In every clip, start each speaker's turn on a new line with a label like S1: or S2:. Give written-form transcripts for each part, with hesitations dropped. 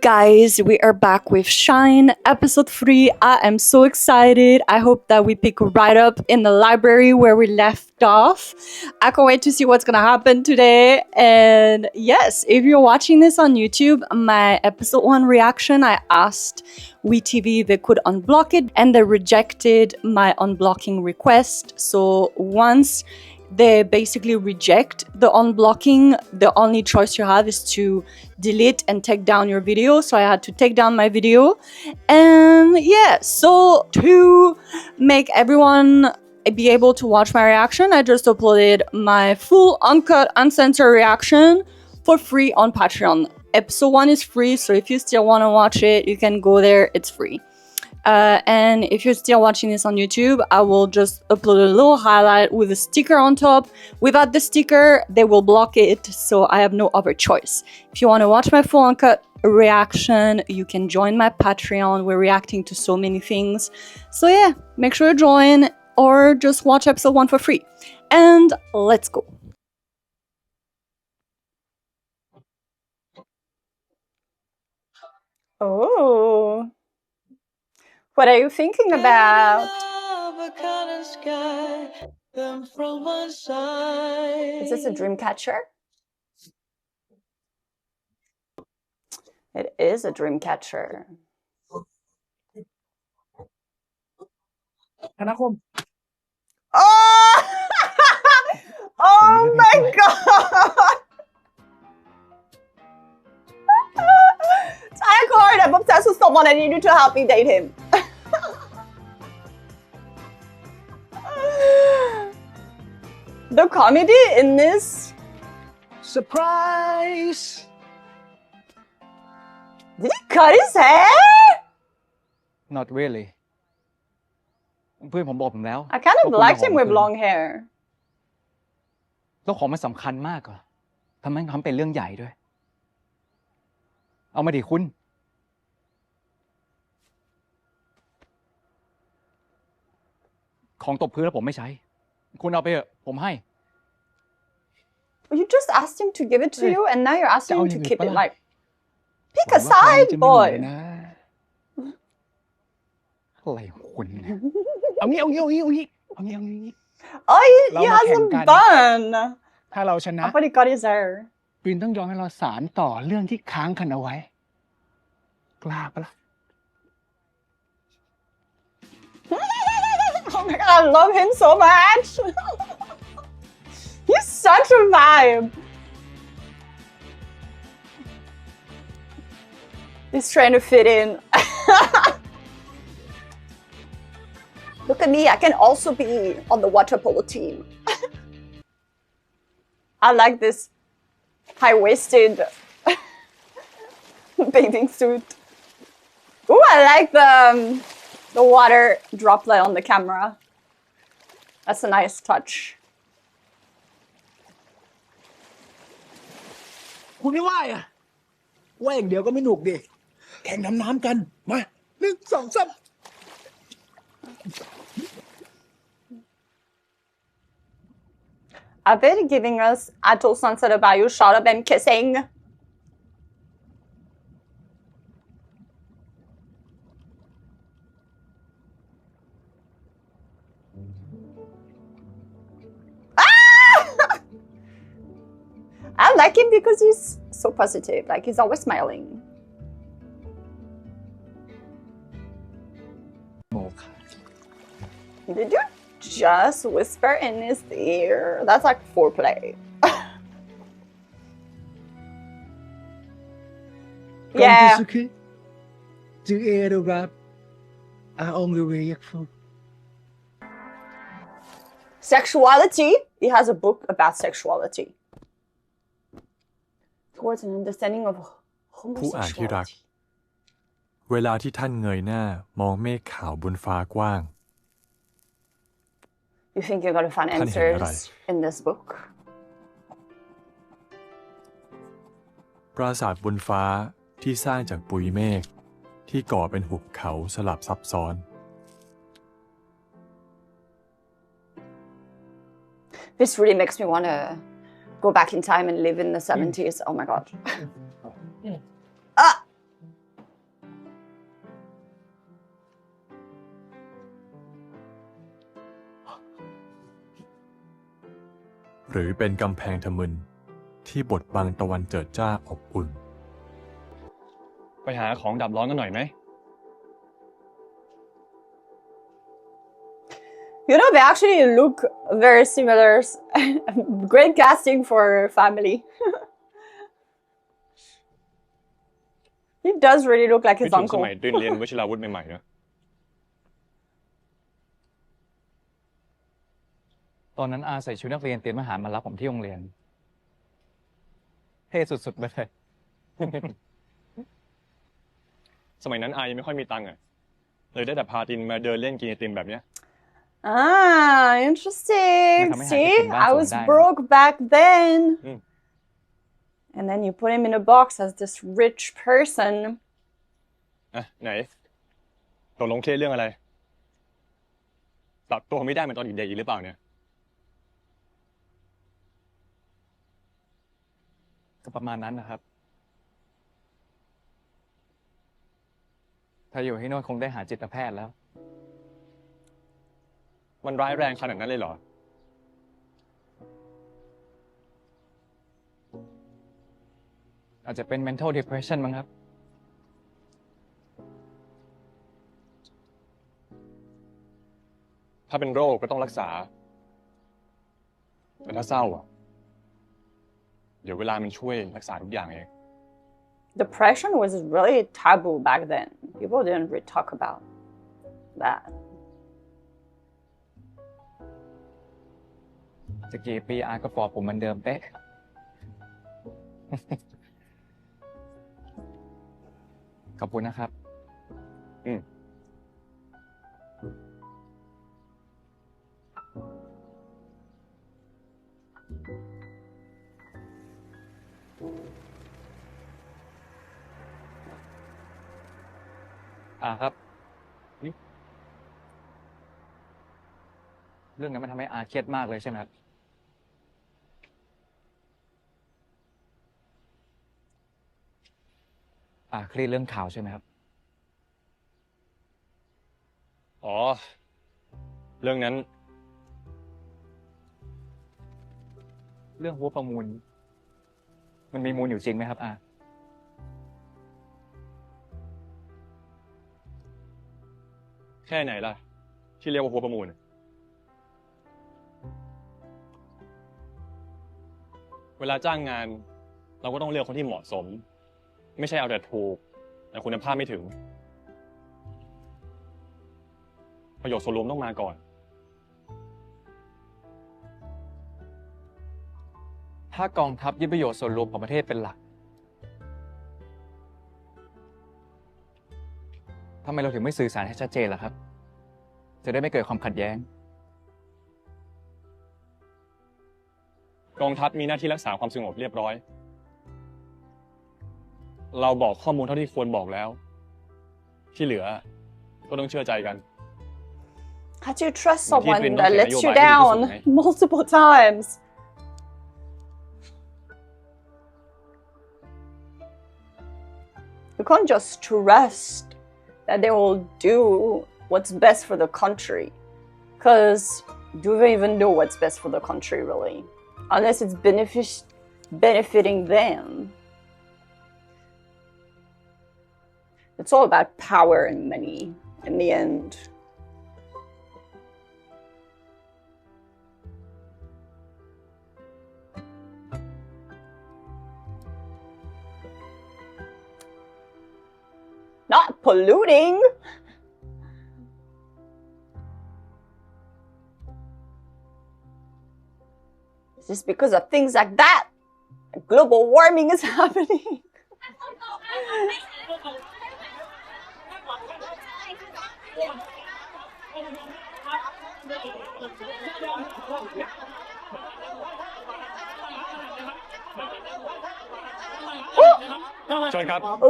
S1: guys, we are back with Shine, episode 3. I am so excited. I hope that we pick right up in the library where we left off. I can't wait to see what's gonna happen today. And yes, if you're watching this on YouTube, my episode 1 reaction, I asked WeTV if they could unblock it, and they rejected my unblocking request. So once they basically reject the unblocking, the only choice you have is to delete and take down your video. So I had to take down my video. And yeah, so to make everyone be able to watch my reaction, I just uploaded my full uncut, uncensored reaction for free on Patreon. Episode 1 is free, so if you still want to watch it, you can go there, it's free. And if you're still watching this on YouTube, I will just upload a little highlight with a sticker on top. Without the sticker, they will block it, so I have no other choice. If you want to watch my full uncut reaction, you can join my Patreon. We're reacting to so many things. So yeah, make sure to join or just watch episode 1 for free. And let's go. Oh. What are you thinking about? Is this a dream catcher? It is a dream catcher. Oh! Oh my god! I called. I'm obsessed with someone. I need you to help me date him. The comedy in this.
S2: Surprise!
S1: Did he cut his hair?
S2: Not really เพื่อนผมบอกผมแล้ว
S1: I kind of liked him with long hair.
S2: แล้วของมันสำคัญมากเหรอทำไมทำเป็นเรื่องใหญ่ด้วยเอามาดิคุณของตบพื้นแล้วผมไม่ใช้คุณเอาไปเถอะผมให้
S1: You just asked him to give it to you, and now you're asking him to keep it. Like, pick a side, boy.
S2: อะไรของคุณเนี่ยเอางี้ Oh,
S1: he has a bun.
S2: ถ้าเราชนะ
S1: I thought he got his hair.
S2: ปีนต้องยอมให้เราสารต่อเรื่องที่ค้างกันเอาไว้กล้าปะล่ะ
S1: Oh my god, I love him so much. He's such a vibe. He's trying to fit in. Look at me, I can also be on the water polo team. I like this high-waisted bathing suit. Ooh, I like the water droplet on the camera. That's a nice touch.
S3: คุณไม่ว่าอ่ะว่าอย่างเดียวก็ไม่หนุกดิแข่งดำน้ำกันมา1 2 3
S1: Are they giving us Atoll Sunset Bayou shot of them kissing? I like him because he's so positive, like he's always smiling. Did you just whisper in his ear? That's like foreplay. Yeah. Sexuality. He has a book about sexuality. Towards an understanding of
S4: ผู้อ่านที่รัก เวลาที่ท่านเงยหน้ามองเมฆขาวบนฟ้ากว้าง
S1: You think you're gonna find answers in this book?
S4: ปราสาทบนฟ้าที่สร้างจากปุยเมฆที่ก่อเป็นหุบเขาสลับซับซ้อน
S1: This really makes me wanna go back in time and live in the 70s. Oh my god.
S4: หรือเป็นกำแพงทะมึนที่บดบังตะวันเจิดจ้าอบอุ่น
S2: ไปหาของดับร้อนกันหน่อยไหม
S1: You know, they actually look very similar. Great casting for family. He does really look like his
S2: ถึงส
S1: uncle.
S2: มัยเรียนวชิราวุธใหม่ๆนะตอนนั้นอาใส่ชุดนักเรียนเตรียมอาหารมารับผมที่โรงเรียนเท่สุดๆไปเลย สมัยนั้นอายังไม่ค่อยมีตังค์เลยได้แต่พาตินมาเดินเล่นกินไอติมแบบเนี้ย
S1: Ah, interesting. See, I was broke back then. And then you put him in a box as this rich person.
S2: ไหนตกลงเครียดเรื่องอะไรปรับตัวไม่ได้เหมือนตอนเด็กๆอีกหรือเปล่าเนี่ยก็ประมาณนั้นนะครับถ้าอยู่ที่โน่นคงได้หาจิตแพทย์แล้วมันร้ายแรงขนาดนั้นเลยเหรออาจจะเป็น mental depression มั้งครับถ้าเป็นโรคก็ต้องรักษาแต่ถ้าเศร้าเดี๋ยวเวลามันช่วยรักษาทุกอย่างเอง
S1: Depression was really taboo back then. People didn't really talk about that.
S2: จะกี่ปีอาก็ปลอบผมเหมือนเดิมเป๊ะ ขอบคุณนะครับครับเรื่องนั้นมันทำให้อาเครียดมากเลยใช่ไหมครับเครียดเรื่องข่าวใช่ไหมครับอ๋อเรื่องนั้นเรื่องหัวประมูลมันมีมูลอยู่จริงไหมครับแค่ไหนล่ะที่เรียกว่าหัวประมูลเวลาจ้างงานเราก็ต้องเลือกคนที่เหมาะสมไม่ใช่เอาแต่ถูกแต่คุณภาพไม่ถึงประโยชน์ส่วนรวมต้องมาก่อนถ้ากองทัพยึดประโยชน์ส่วนรวมของประเทศเป็นหลักทำไมเราถึงไม่สื่อสารให้ชัดเจนล่ะครับจะได้ไม่เกิดความขัดแย้งกองทัพมีหน้าที่รักษาความสงบเรียบร้อยเราบอกข้อมูลเท่าที่ควรบอกแล้วที่เหลือก็ต้องเชื่อใจกัน
S1: How do you trust someone that lets you down multiple times? You can't just trust that they will do what's best for the country. Because do they even know what's best for the country, really? Unless it's benefiting them. It's all about power and money in the end. Not polluting. It's just because of things like that. Global warming is happening.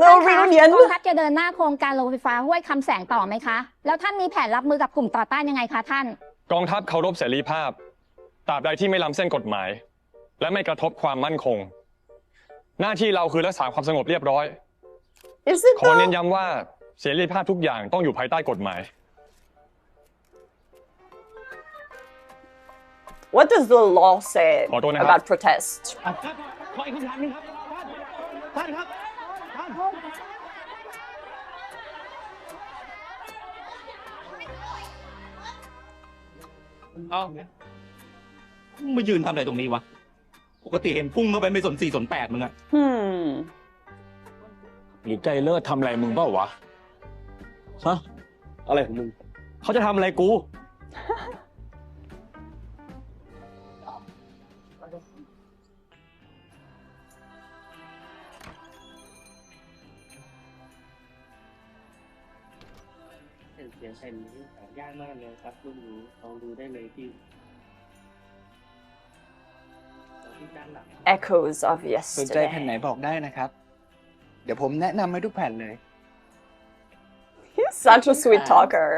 S1: Little reunion
S5: กองทัพจะเดินหน้าโครงการโรงไฟฟ้าห้วยคำแสงต่อไหมคะแล้วท่านมีแผนรับมือกับกลุ่มต่อต้านยังไงคะท่าน
S2: กองทัพเคารพเสรีภาพตราบใดที่ไม่ล้ำเส้นกฎหมายและไม่กระทบความมั่นคงหน้าที่เราคือรักษาความสงบเรียบร้อยขอเน้นย้ำว่าเสรีภาพทุกอย่างต้องอยู่ภายใต้กฎหมาย
S1: What does the law say
S2: ขอโทษนะครับ
S1: about protest?
S3: ขออีกคำถามนึงครับท่านครับท่าน
S6: เอามายืนทำอะไรตรงนี้วะ ปกติเห็นพุ่งเข้าไปไม่สน4สน8มึงอะ
S2: หรือใจเลิศทำอะไรมึงเปล่าวะ
S6: ฮะ อะไรของมึง เขาจะทำอะไรกู
S7: เสียงแผ่นนี้หายากมากเลยครับรุ่นนี้ลองดูได้เลยที่ด้านหลัง
S1: Echoes of
S8: สนใจแผ่นไหน
S1: yesterday.
S8: บอกได้นะครับ เดี๋ยวผมแนะนำให้ทุกแผ่นเลย
S1: He's such a sweet talker.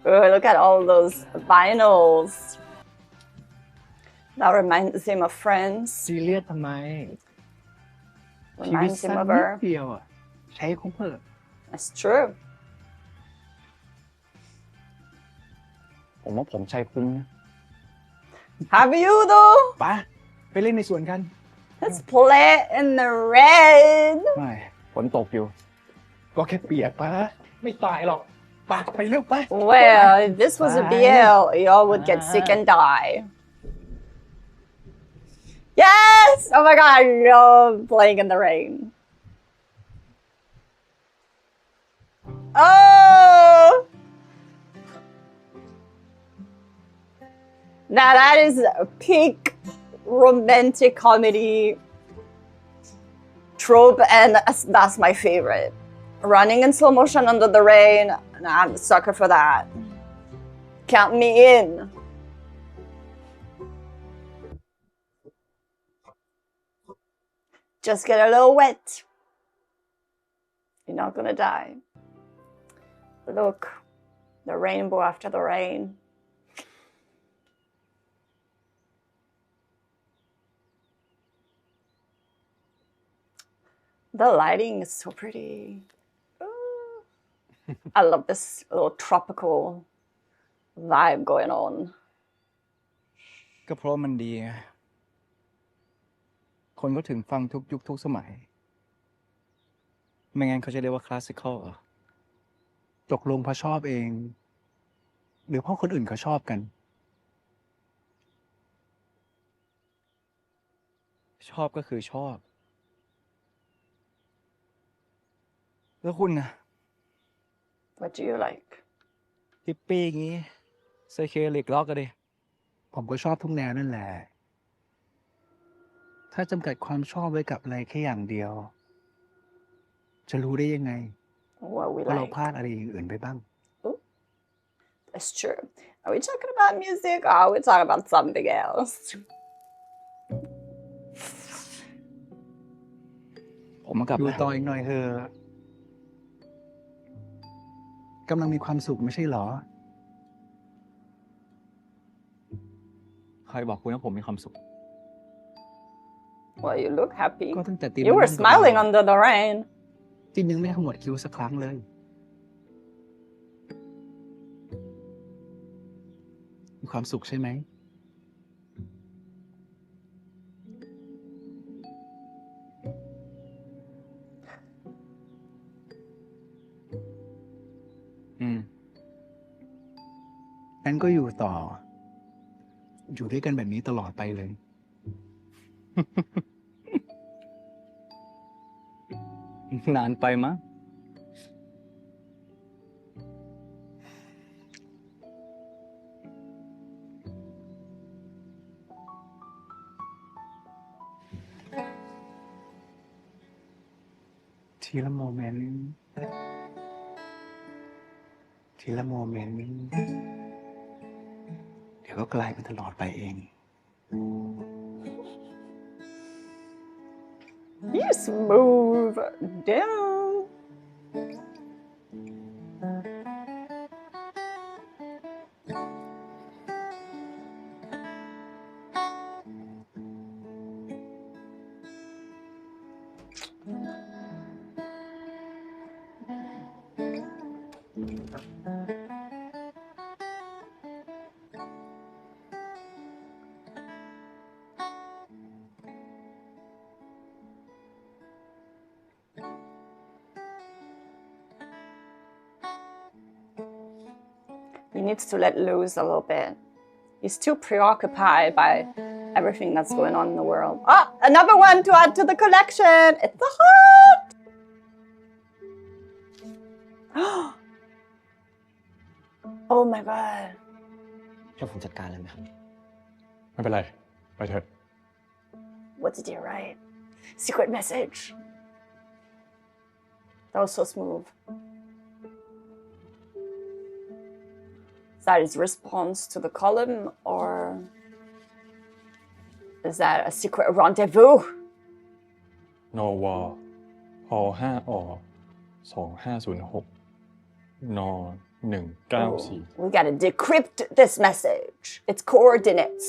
S1: Oh, look at all those vinyls. That reminds him of friends.
S8: ซีเรียสทำไม ชีวิต
S1: Reminds
S8: สั้
S1: him
S8: น
S1: of
S8: นิด
S1: her.
S8: เดียวอะใช้คุ้มเพิ่ม
S1: That's true.
S6: ผมว่าผมใช้คุ้มนะ
S1: Have you though?
S8: ไปไปเล่นในสวนกัน
S1: Let's play in the rain.
S8: ไม่
S6: ฝนตกอยู่
S8: ก็แค่เปียกปะไม่ตายหรอกไปเร็วไป
S1: Well, if this was a
S8: Bye.
S1: BL, y'all would get sick and die. Yes! Oh my god, I love playing in the rain. Oh! Now that is a peak romantic comedy trope, and that's my favorite. Running in slow motion under the rain, I'm a sucker for that. Count me in. Just get a little wet. You're not gonna die. Look, the rainbow after the rain. The lighting is so pretty. I love this little tropical vibe going on.
S8: ก็เพราะมันดีไงคนก็ถึงฟังทุกยุคทุกสมัย ไม่งั้นเขาจะเรียกว่าคลาสสิคอลเหรอตกลงเพราะชอบเอง หรือเพราะคนอื่นเขาชอบกัน ชอบก็คือชอบ แล้วคุณนะ
S1: What do you like?
S8: ฮิปปี้อย่างงี้ไซเคเลิกล็อกก็ดิผมก็ชอบทุกแนวนั่นแหละ ถ้าจำกัดความชอบไว้กับอะไรแค่อย่างเดียว จะรู้ได้ยังไง
S1: What we
S8: ว่าเรา
S1: like?
S8: พลาดอะไรอย่างอื่นไปบ้าง
S1: That's true. Are we talking about music or are we talking about something else?
S8: ผมมากลับดูต่ออีกหน่อยเถอะกำลังมีความสุขไม่ใช่เหรอ
S6: ใครบอกคุณว่าผมมีความสุข
S1: Well, you look happy.
S8: ก็ตั้งแต่ตี
S1: You were smiling under the rain.
S8: จินยังไม่ขมวดคิ้วสักครั้งเลย มีความสุขใช่ไหม งั้นก็อยู่ต่อ อยู่ด้วยกันแบบนี้ตลอดไปเลย
S6: นานไปมั้ง
S8: ทีละโมเมนต์ ทีละโมเมนต์ เดี๋ยวก็กลายเป็นตลอดไปเอง
S1: You smooth down. needs to let loose a little bit. He's too preoccupied by everything that's going on in the world. Ah, another one to add to the collection. It's the heart. Oh my god.
S9: ให้ผมจัดการเลยไหมครับ
S2: ไม่เป็นไร ไปเถอะ
S1: What did he write? Secret message. That was so smooth. Is that his response to the column, or is that a secret rendezvous?
S2: นวพ5อ2506น194
S1: We gotta decrypt this message. Its coordinates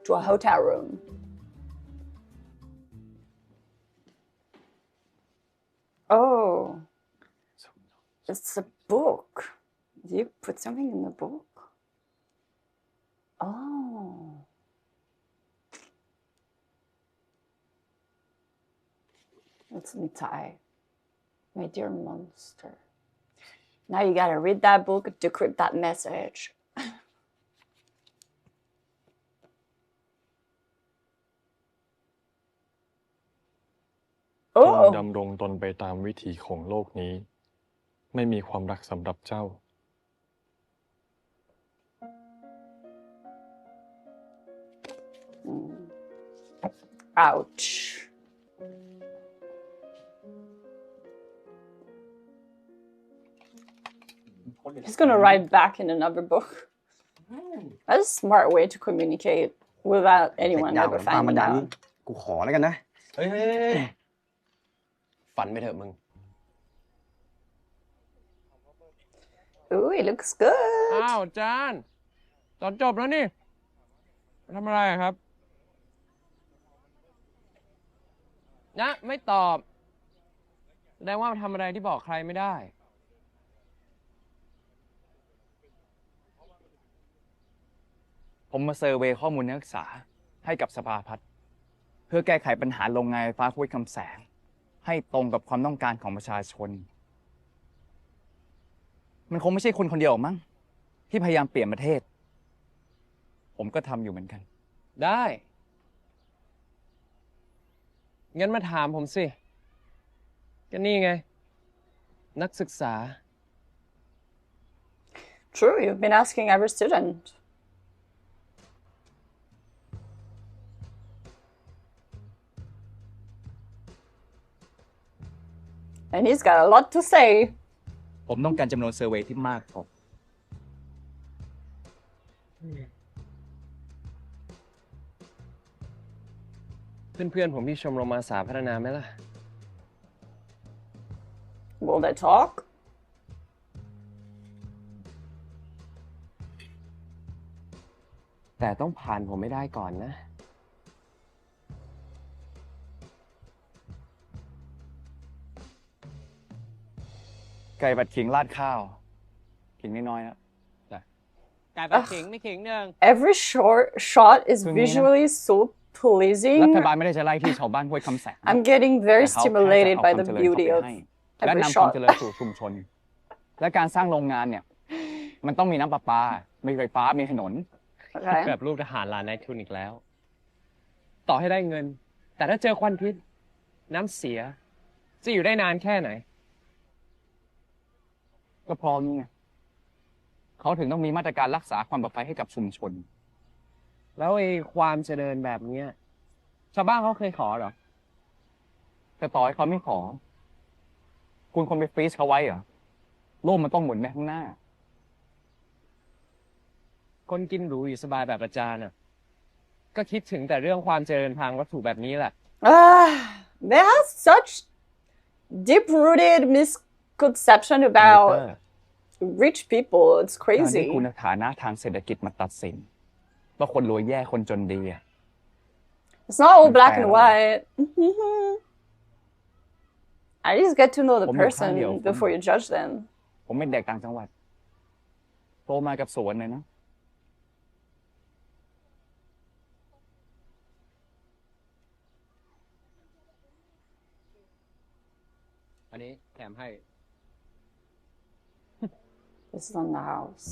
S1: to a hotel room. Oh, it's a book. Did you put something in the book? Oh. It's Mitai. My dear monster. Now you gotta read that book, decrypt that message.
S2: จงดำรงตนไปตามวิถีของโลกนี้ ไม่มีความรักสำหรับเจ้า
S1: Ouch. He's gonna write back in another book. That's a smart way to communicate without anyone ever finding out.
S9: กูขอแล้วกันนะ เฮ้ยฝันไปเถอะมึง
S1: Ooh, it looks good.
S10: อ้าวจานตอนจบแล้วนี่ทำอะไรครับนะไม่ตอบแสดงว่าทำอะไรที่บอกใครไม่ได้
S6: ผมมาเซอร์เวย์ข้อมูลนักศึกษาให้กับสภาพัฒน์เพื่อแก้ไขปัญหาโรงงานไฟฟ้าห้วยคำแสงให้ตรงกับความต้องการของประชาชนมันคงไม่ใช่คนคนเดียวมั้งที่พยายามเปลี่ยนประเทศผมก็ทำอยู่เหมือนกัน
S10: ได้งั้นมาถามผมสิก็นี่ไงนักศึกษา
S1: True, you've been asking every student. And he's got a lot to say.
S6: ผมต้องการจำนวนเซอร์เวย์ที่มากพอ
S10: เพื่อนๆผมที่ชมรมอาสาพัฒนาไหมล่ะ
S1: Will they talk?
S10: แต่ต้องผ่านผมไม่ได้ก่อนนะ
S6: ไก่ผัดขิงราดข้าวขิงน้อยๆนะไก่ผัดขิงไม่ขิงหนึ่ง
S1: Every shot is visually so pleasing.
S6: รัฐบาลไม่ได้จะไล่ที่ชาวบ้านห้วยคำแสง
S1: I'm getting very stimulated by the beauty of
S6: และ
S1: every
S6: นำความ
S1: shot.
S6: เจริญสู่ชุมชน และการสร้างโรงงานเนี่ยมันต้องมีน้ำประปา มีไฟฟ้า มีถนน
S1: Okay.
S10: แบบรูปทหารลานนายทุนอีกแล้ว ต่อให้ได้เงิน แต่ถ้าเจอควันพิษน้ำเสีย จะอยู่ได้นานแค่ไหน
S6: ก็พร้อมนี่ไงเขาถึงต้องมีมาตรการรักษาความปลอดภัยให้กับชุมชน
S10: แล้วไอ้ความเจริญแบบเนี้ยชาวบ้านเขาเคยขอเหรอ
S6: แต่ต่อให้เขาไม่ขอ คุณคนไปฟรีซเขาไว้เหรอโลกมันต้องหมุนไปข้างหน้า
S10: คนกินหรูอยู่สบายแบบอาจารย์น่ะก็คิดถึงแต่เรื่องความเจริญทางวัตถุแบบนี้แหละ
S1: They have such deep-rooted misconception about rich people. It's
S6: การที่
S1: crazy.
S6: คุณฐานะทางเศรษฐกิจมาตัดสินว่าคนรวยแย่คนจนดีอะ
S1: It's not all black and white. At least get to know the person before you judge them.
S6: ผมเป็นเด็กต่างจังหวัดโตมากับสวนเลยนะ
S10: อันนี้แถมให้
S1: This is on the house.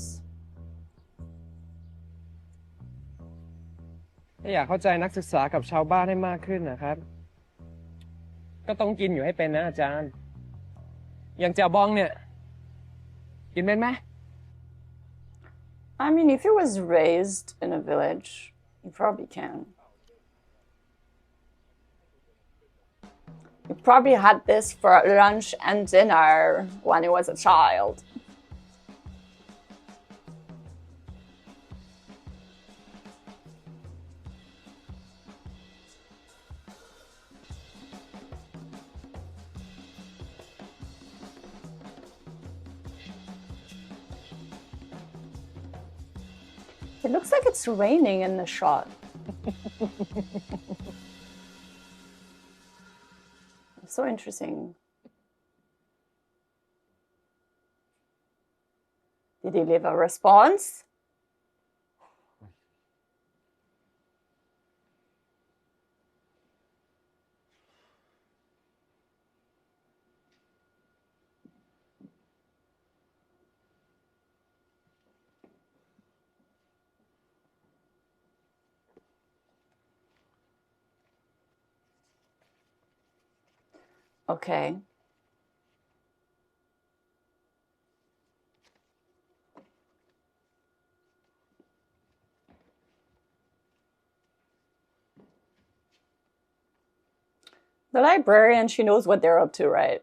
S10: ถ้าอยากเข้าใจนักศึกษากับชาวบ้านให้มากขึ้นนะครับ ก็ต้องกินอยู่ให้เป็นนะอาจารย์ อย่างแจ่วบองเนี่ย กินเป็นไหม
S1: I mean, if he was raised in a village, he probably can. He probably had this for lunch and dinner when he was a child. It looks like it's raining in the shot. So interesting. Did he leave a response? Okay. The librarian, she knows what they're up to, right?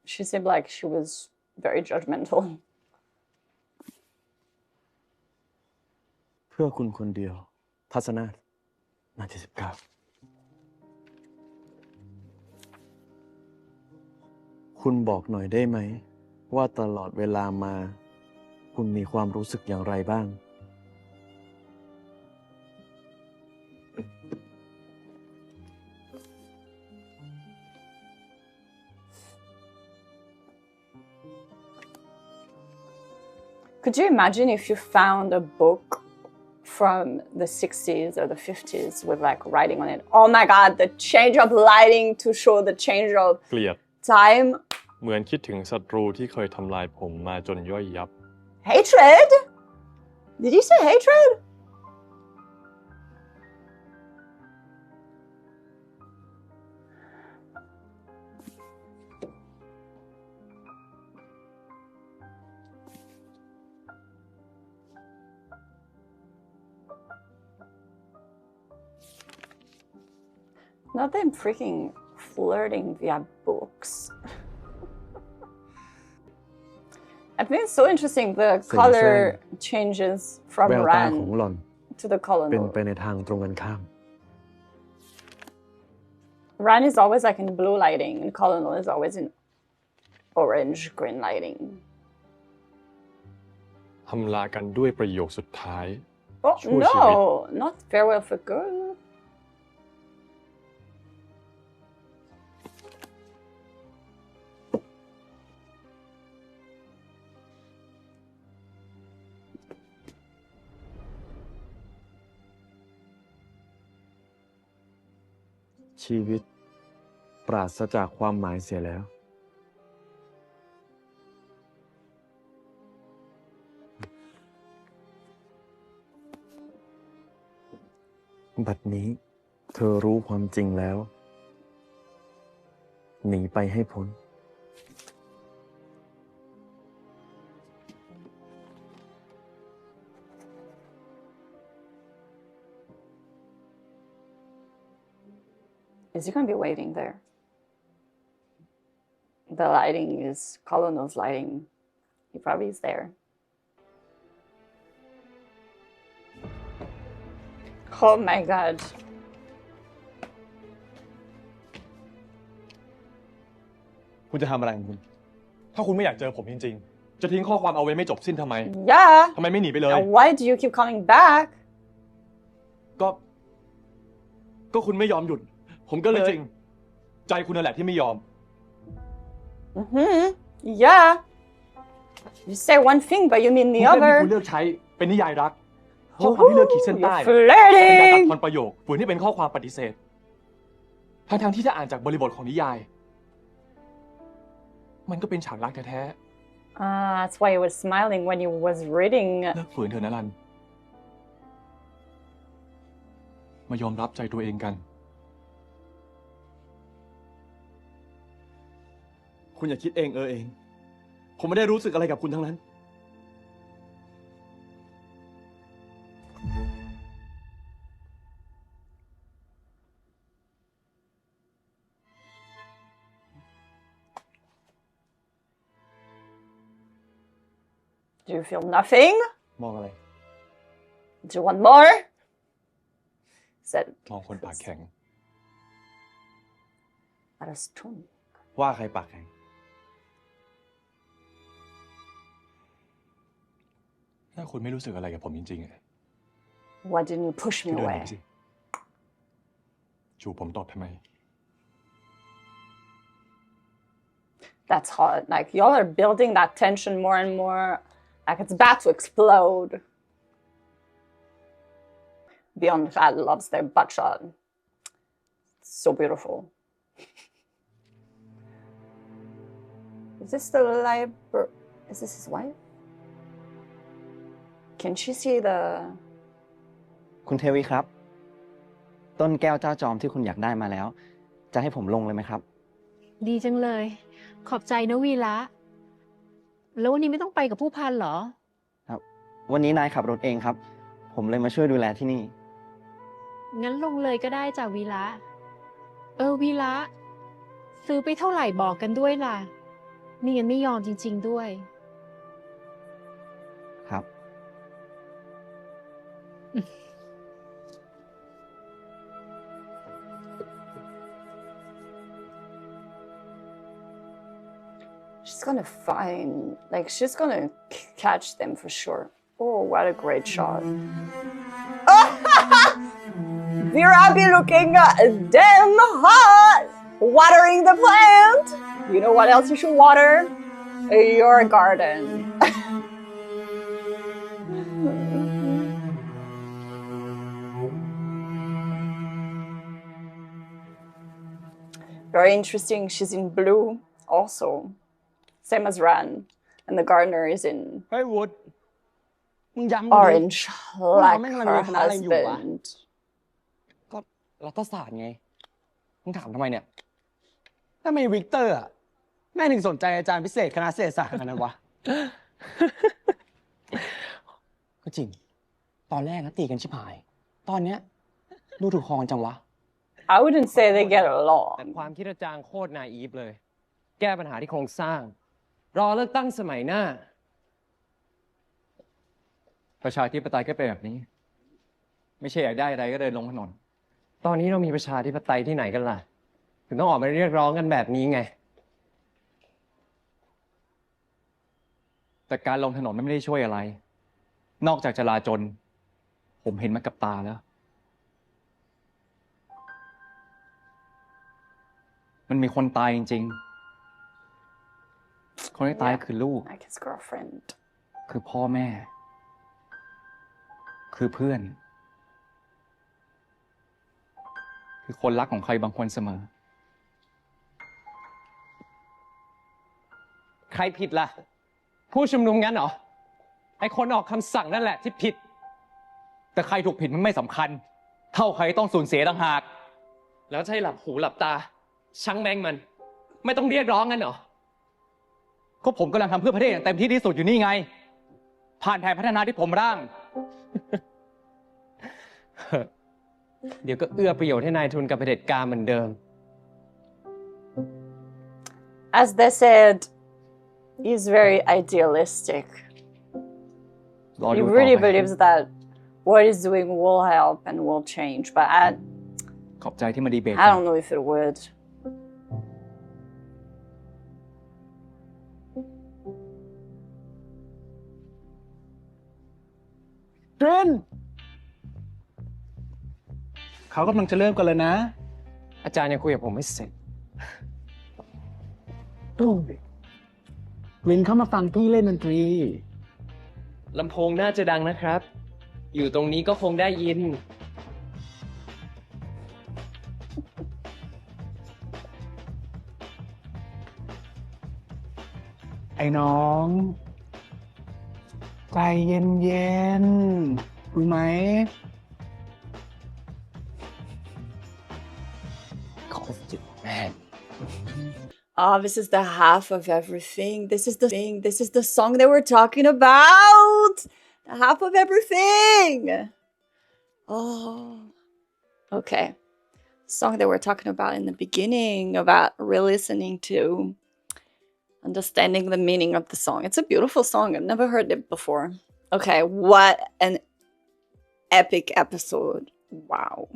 S1: She seemed like she was very judgmental.
S11: เพื่อคุณคนเดียว ทัศนาหน้าที่19คุณบอกหน่อยได้ไหมว่าตลอดเวลามาคุณมีความรู้สึกอย่างไรบ้าง
S1: Could you imagine if you found a book from the 60s or the 50s with like writing on it? Oh my god, the change of lighting to show the change of
S2: เกลียด
S1: time.
S2: เหมือนคิดถึงศัตรูที่เคยทำลายผมมาจนย่อยยับ
S1: Hatred? Did you say hatred? Not them freaking flirting via books. I think it's so interesting. The color changes from
S11: แววตาของหล่อน
S1: Ran to the
S11: เป็นไป
S1: colonel.
S11: ในทางตรงกันข้าม
S1: Ran is always like in blue lighting, and colonel is always in orange, green lighting.
S2: ทำลากันด้วยประโยคสุดท้าย
S1: Oh
S2: ชั่วชีวิต
S1: no, not farewell for good.
S11: ชีวิตปราศจากความหมายเสียแล้ว บัดนี้เธอรู้ความจริงแล้ว หนีไปให้พ้น
S1: Is he going to be waiting there? The lighting is colonel's lighting. He probably is there. Oh my god.
S2: คุณจะทำอะไรของคุณ ถ้าคุณไม่อยากเจอผมจริงๆ จะทิ้งข้อความเอาไว้ไม่จบสิ้นทำไม
S1: Yeah.
S2: ทำไมไม่หนีไปเลย
S1: And why do you keep coming back?
S2: ก็คุณไม่ยอมหยุด ผมก็เลยจริง ใจคุณนั่นแหละที่ไม่ยอม
S1: Yeah. You say one thing, but you mean the
S2: เล่มที่
S1: other.
S2: คุณเลือกใช้เป็นนิยายรัก ข้อความที่เลือกขีดเส้นใต้
S1: You're
S2: เป็นการตัด
S1: flirting.
S2: ทอนประโยคฝืนที่เป็นข้อความปฏิเสธ ทั้งที่ถ้าอ่านจากบริบทของนิยาย มันก็เป็นฉากรักแท้
S1: That's why he was smiling when he was reading.
S2: ๆ เลิกฝืนเถอะนะรัน
S4: มายอมรับใจตัวเองกัน
S11: คุณอย่าคิดเองเอง ผมไม่ได้รู้สึกอะไรกับคุณทั้งนั้น
S1: Do you feel nothing?
S11: มองอะไร
S1: Do you want more? Said
S4: มองคนปากแข็ง
S1: Ariston.
S11: ว่าใครปากแข็ง
S4: ถ้าคุณไม่รู้สึกอะไรกับผมจริงๆ
S1: Why didn't you push me
S4: ที่เดินห
S1: away?
S4: นีสิจูบผมตอบทำไม
S1: That's hard. Like y'all are building that tension more and more. Like it's about to explode. Beyond Fat loves their butt shot. So beautiful. Is this the library? Is this his wife? Can she see the...
S12: คุณเทวีครับ ต้นแก้วเจ้าจอมที่คุณอยากได้มาแล้ว จะให้ผมลงเลยไหมครับ
S13: ดีจังเลย ขอบใจนะวีระแล้ววันนี้ไม่ต้องไปกับผู้พันเหรอ
S12: ครับ วันนี้นายขับรถเองครับ ผมเลยมาช่วยดูแลที่นี่
S13: งั้นลงเลยก็ได้จ้ะวีระวีระซื้อไปเท่าไหร่บอกกันด้วยล่ะไม่งั้นไม่ยอมจริงๆด้วย
S12: ครับ
S1: She's gonna find... Like, she's gonna catch them for sure. Oh, what a great shot. Vera be looking damn hot! Watering the plant! You know what else you should water? Your garden. Very interesting. She's in blue also. Same as Ran. And the gardener is in
S9: เฮ้ยวุฒมึงย้ำ
S1: orange,
S9: เรา
S1: like
S9: แม่งกำลัง
S1: her
S9: ทำอะไรอยู่วะ
S1: husband.
S9: ก็รัฐศาสตร์ไง มึงถามทำไมเนี่ยทำไมวิกเตอร์อะแม่งถึงสนใจอาจารย์พิเศษคณะเศรษฐศาสตร์ขนาดนั้นวะ ก็จริง ตอนแรกนะตีกันชิบหาย ตอนเนี้ยดูถูกคอกันจังวะ
S1: I wouldn't say they get
S10: แต่
S1: along.
S10: ความคิดอาจารย์โคตรนาอีฟเลย แก้ปัญหาที่โครงสร้าง รอเลือกตั้งสมัยหน้า
S6: ประชาธิปไตยก็เป็นแบบนี้ ไม่ใช่อยากได้อะไรก็เดินลงถนน
S10: ตอนนี้เรามีประชาธิปไตยที่ไหนกันล่ะ ถึงต้องออกมาเรียกร้องกันแบบนี้ไง
S6: แต่การลงถนนไม่ได้ช่วยอะไร นอกจากจลาจล ผมเห็นมากับตาแล้ว มันมีคนตายจริงๆ คนที่ตายคือลูก
S1: Like his girlfriend.
S6: คือพ่อแม่ คือเพื่อน คือคนรักของใครบางคนเสมอ
S10: ใครผิดล่ะ ผู้ชุมนุมงั้นเหรอ ไอคนออกคำสั่งนั่นแหละที่ผิด
S6: แต่ใครถูกผิดมันไม่สำคัญ เท่าใครต้องสูญเสียต่างหาก
S10: แล้วจะให้หลับหูหลับตา ช่างแม่งมัน ไม่ต้องเรียกร้องงั้นเหรอ
S6: ก็ผมกำลังทำเพื่อประเทศอย่างเต็มที่ที่สุดอยู่นี่ไง ผ่านแผนพัฒนาที่ผมร่าง
S10: เดี๋ยวก็เอื้อประโยชน์ให้นายทุนกับเผด็จการเหมือนเดิม
S1: As they said, he's very idealistic. He really believes that what he's doing will help and will change, but
S6: ขอบใจที่มาดีเบต
S1: I don't know if it would.
S3: เทรนเขากำลังจะเริ่มกันเลยนะ
S10: อาจารย์ยังคุยกับผมไม่เสร็จ
S3: วินเข้ามาฟังพี่เล่นดนตรี
S10: ลำโพงน่าจะดังนะครับ อยู่ตรงนี้ก็คงได้ยิน
S3: ไอ้น้อง ใจเย็นๆรู้ไหม
S1: Oh, this is the half of everything. This is the thing. This is the song that we're talking about. The half of everything. Oh, okay. Song that we're talking about in the beginning about re-listening to, understanding the meaning of the song. It's a beautiful song. I've never heard it before. Okay, what an epic episode. Wow.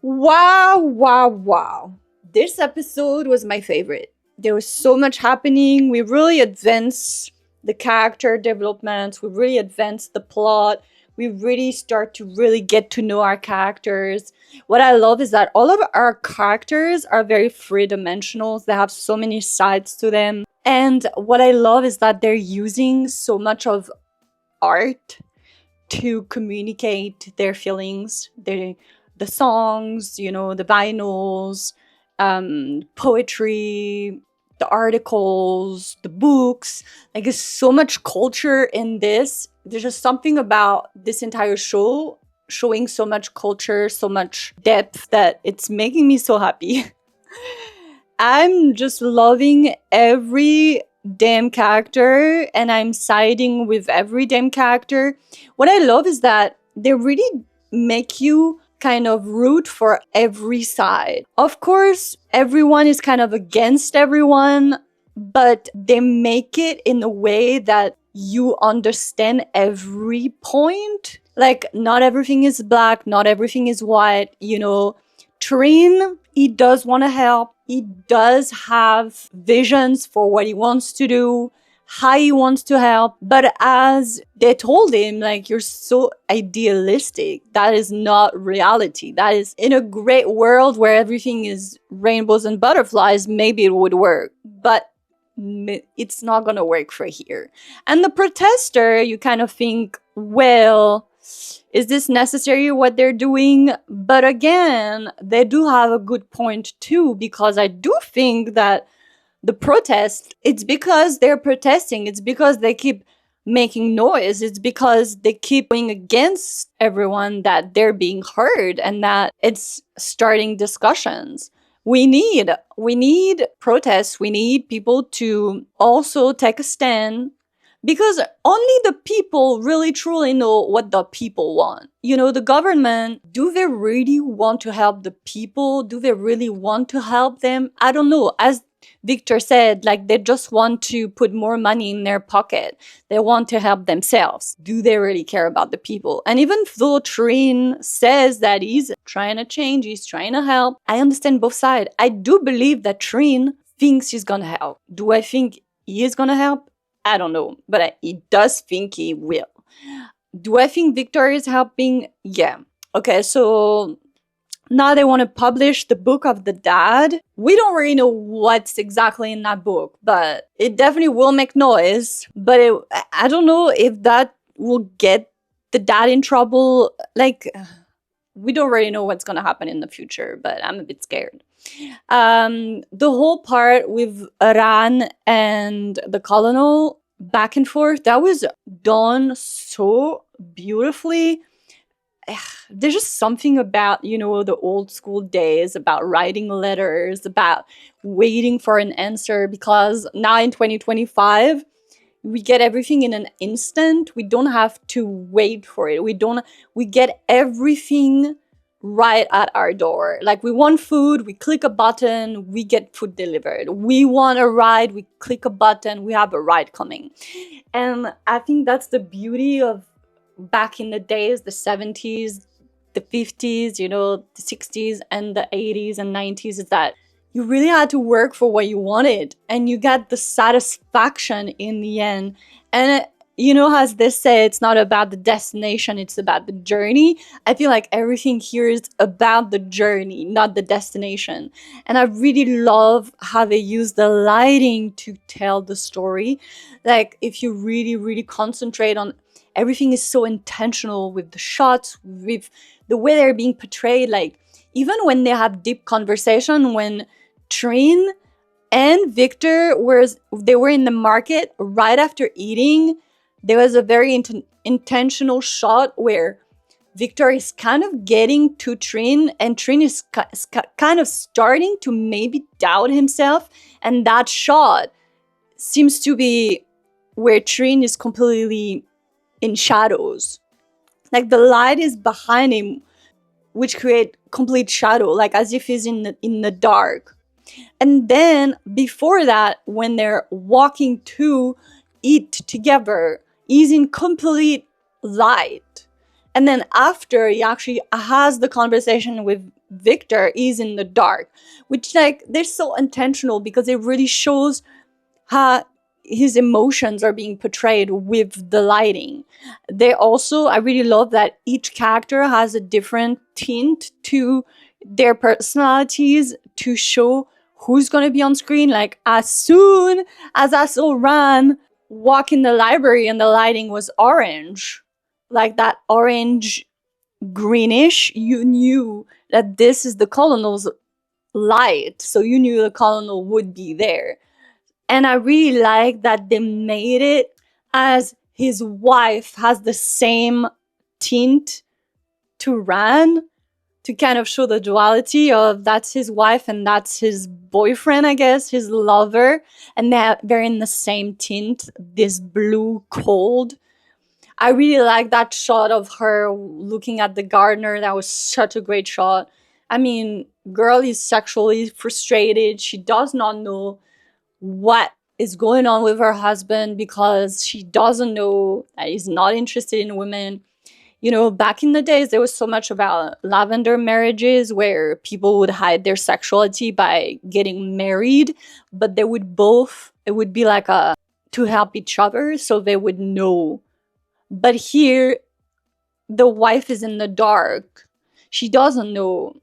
S1: Wow. This episode was my favorite. There was so much happening. We really advanced the character development. We really advanced the plot. We really start to really get to know our characters. What I love is that all of our characters are very three-dimensional. They have so many sides to them. And what I love is that they're using so much of art to communicate their feelings. The songs, the vinyls, poetry, the articles, the books. Like, there's so much culture in this. There's just something about this entire show showing so much culture, so much depth, that it's making me so happy. I'm just loving every damn character, and I'm siding with every damn character. What I love is that they really make you kind of root for every side. Of course, everyone is kind of against everyone, but they make it in a way that you understand every point. Like, not everything is black, not everything is white. Trin, he does want to help. He does have visions for what he wants to do, how he wants to help. But as they told him, like, you're so idealistic. That is not reality. That is, in a great world where everything is rainbows and butterflies, maybe it would work. But it's not gonna work for here. And the protester, you kind of think, well, is this necessary what they're doing? But again, they do have a good point too, because I do think that the protest, it's because they're protesting. It's because they keep making noise. It's because they keep going against everyone that they're being heard, and that it's starting discussions. We need protests. We need people to also take a stand, because only the people really truly know what the people want. The government, do they really want to help the people? Do they really want to help them? I don't know. As Victor said, like, they just want to put more money in their pocket. They want to help themselves. Do they really care about the people? And even though Trin says that he's trying to change, he's trying to help, I understand both sides. I do believe that Trin thinks he's gonna help. Do I think he is gonna help? I don't know, but he does think he will. Do I think Victor is helping? Yeah. Okay, so now they want to publish the book of the dad. We don't really know what's exactly in that book, but it definitely will make noise. But I don't know if that will get the dad in trouble. Like, we don't really know what's going to happen in the future, but I'm a bit scared. The whole part with Ran and the colonel back and forth, that was done so beautifully. There's just something about, the old school days, about writing letters, about waiting for an answer, because now in 2025, we get everything in an instant. We don't have to wait for it. We get everything right at our door. Like, we want food, we click a button, we get food delivered. We want a ride, we click a button, we have a ride coming. And I think that's the beauty of back in the days, the 70s, the 50s, the 60s and the 80s and 90s, is that you really had to work for what you wanted, and you got the satisfaction in the end. And as they say, it's not about the destination, it's about the journey. I feel like everything here is about the journey, not the destination. And I really love how they use the lighting to tell the story. Like, if you really, really concentrate on, everything is so intentional with the shots, with the way they're being portrayed. Like, even when they have deep conversation, when Trin and Victor were in the market right after eating, there was a very intentional shot where Victor is kind of getting to Trin, and Trin is kind of starting to maybe doubt himself. And that shot seems to be where Trin is completely in shadows. Like the light is behind him, which create complete shadow, like as if he's in the dark. And then before that, when they're walking to eat together, he's in complete light. And then after he actually has the conversation with Victor, he's in the dark, which like they're so intentional because it really shows how his emotions are being portrayed with the lighting. They also, I really love that each character has a different tint to their personalities to show who's going to be on screen. Like as soon as I saw Ran walk in the library and the lighting was orange, like that orange greenish, you knew that this is the colonel's light. So you knew the colonel would be there. And I really like that they made it as his wife has the same tint to Ran, to kind of show the duality of that's his wife and that's his boyfriend, I guess, his lover. And they're in the same tint, this blue cold. I really like that shot of her looking at the gardener. That was such a great shot. I mean, girl is sexually frustrated. She does not know what is going on with her husband because she doesn't know that he's not interested in women. You know, back in the days, there was so much about lavender marriages where people would hide their sexuality by getting married, but they would both, it would be like to help each other so they would know. But here, the wife is in the dark. She doesn't know.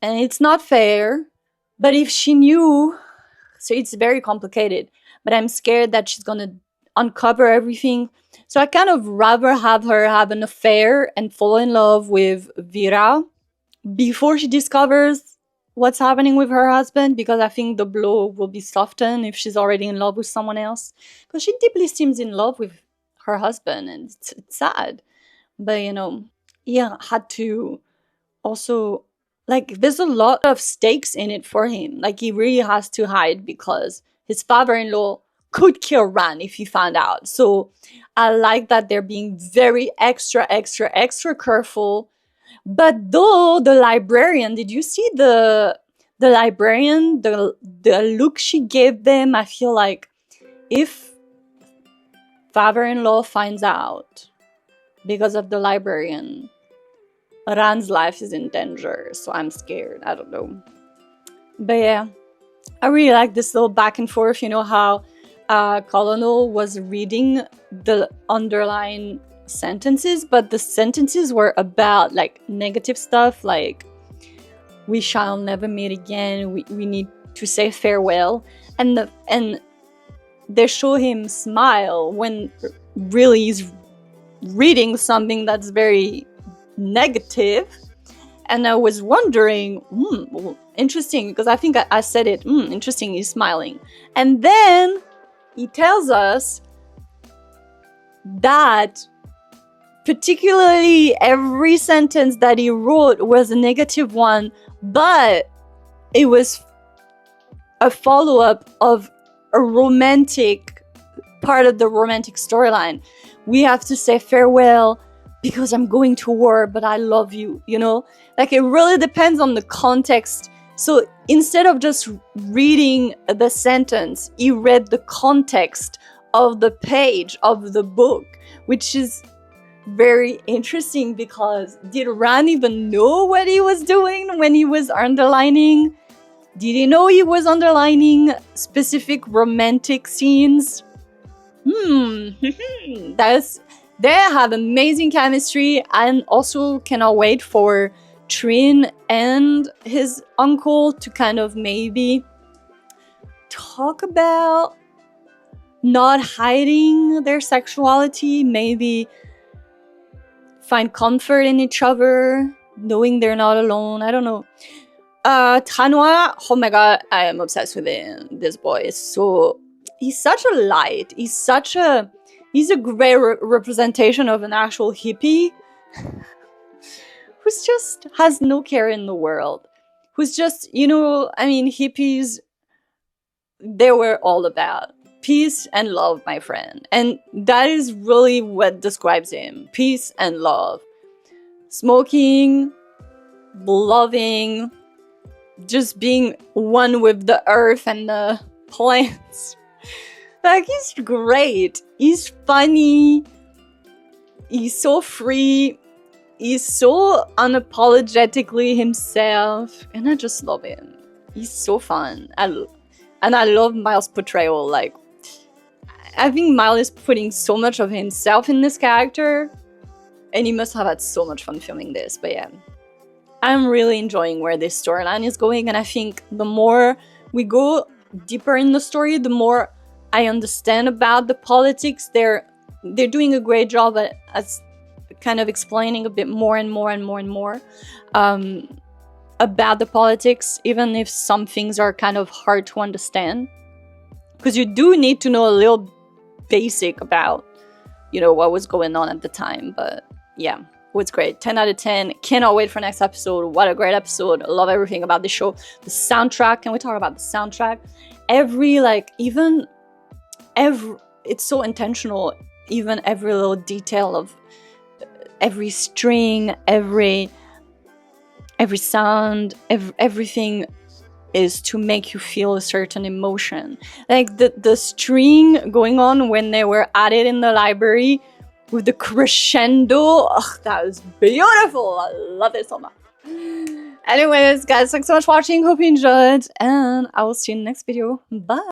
S1: And it's not fair. But if she knew, so it's very complicated. But I'm scared that she's going to uncover everything. So I kind of rather have her have an affair and fall in love with Vera before she discovers what's happening with her husband, because I think the blow will be softened if she's already in love with someone else. Because she deeply seems in love with her husband, and it's sad. But, you know, yeah, had to also, like, there's a lot of stakes in it for him. Like, he really has to hide because his father-in-law could kill Ran if he found out. So I like that they're being very extra careful. But though the librarian, did you see the librarian, the look she gave them? I feel like if father-in-law finds out because of the librarian, Ran's life is in danger. So I'm scared. I don't know. But yeah, I really like this little back and forth. You know how Colonel was reading the underlined sentences, but the sentences were about like negative stuff, like we shall never meet again, we need to say farewell, and they show him smile when really he's reading something that's very negative. And I was wondering, interesting, because I think I said it, interesting, he's smiling. And then he tells us that particularly every sentence that he wrote was a negative one, but it was a follow-up of a romantic part of the romantic storyline. We have to say farewell because I'm going to war, but I love you, you know? Like, it really depends on the context. So instead of just reading the sentence, he read the context of the page of the book, which is very interesting because did Ran even know what he was doing when he was underlining? Did he know he was underlining specific romantic scenes? They have amazing chemistry, and also cannot wait for Trin and his uncle to kind of maybe talk about not hiding their sexuality, maybe find comfort in each other, knowing they're not alone. I don't know. Tanwa, oh my god, I am obsessed with him. This boy is so... He's such a light. He's a great representation of an actual hippie. who's just has no care in the world, who's just, you know, I mean, hippies, they were all about peace and love, my friend. And that is really what describes him. Peace and love. Smoking, loving, just being one with the earth and the plants. Like, he's great. He's funny. He's so free. He's so unapologetically himself. And I just love him. He's so fun. And I love Miles' portrayal. Like, I think Miles is putting so much of himself in this character. And he must have had so much fun filming this. But yeah, I'm really enjoying where this storyline is going. And I think the more we go deeper in the story, the more I understand about the politics. They're doing a great job at kind of explaining a bit more and more and more and more about the politics, even if some things are kind of hard to understand. Because you do need to know a little basic about, you know, what was going on at the time. But yeah, it was great. 10 out of 10. Cannot wait for next episode. What a great episode. I love everything about the show. The soundtrack. Can we talk about the soundtrack? It's so intentional. Even every little detail of every string, every sound, everything is to make you feel a certain emotion. Like the string going on when they were at it in the library with the crescendo. Oh, that was beautiful. I love it so much. Anyways, guys, thanks so much for watching. Hope you enjoyed, and I will see you in the next video. Bye.